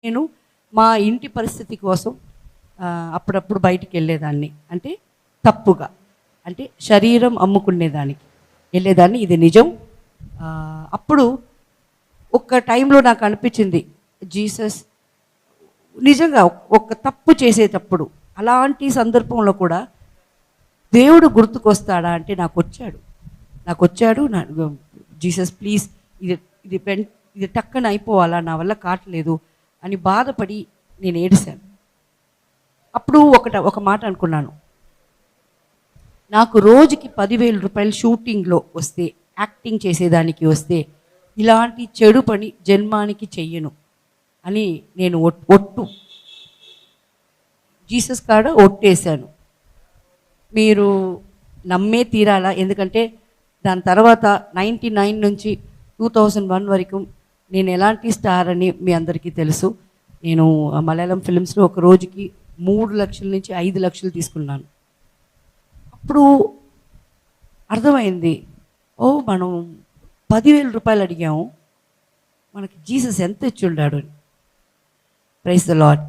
నేను మా ఇంటి పరిస్థితి కోసం అప్పుడప్పుడు బయటికి వెళ్ళేదాన్ని. అంటే తప్పుగా, అంటే శరీరం అమ్ముకునేదానికి వెళ్ళేదాన్ని. ఇది నిజం. అప్పుడు ఒక టైంలో నాకు అనిపించింది, జీసస్ నిజంగా ఒక తప్పు చేసేటప్పుడు అలాంటి సందర్భంలో కూడా దేవుడు గుర్తుకొస్తాడా అంటే నాకు వచ్చాడు. జీసస్ ప్లీజ్, ఇది ఇది ఇది టక్కన అయిపోవాలా, నా వల్ల కావట్లేదు అని బాధపడి నేను ఏడిశాను. అప్పుడు ఒక మాట అనుకున్నాను, నాకు రోజుకి 10,000 రూపాయలు షూటింగ్లో వస్తే, యాక్టింగ్ చేసేదానికి వస్తే, ఇలాంటి చెడు పని జన్మానికి చెయ్యను అని నేను ఒట్టు జీసస్ కాడ ఒట్టేశాను. మీరు నమ్మే తీరాలా, ఎందుకంటే దాని తర్వాత 99 నుంచి 2001 వరకు నేను ఎలాంటి స్టార్ అని మీ అందరికీ తెలుసు. నేను మలయాళం ఫిల్మ్స్లో ఒక రోజుకి 3 లక్షల నుంచి 5 లక్షలు తీసుకున్నాను. అప్పుడు అర్థమైంది, మనం 10,000 రూపాయలు అడిగాము, మనకి జీసస్ ఎంత ఇచ్చి ఉండాడు అని. Praise the lord.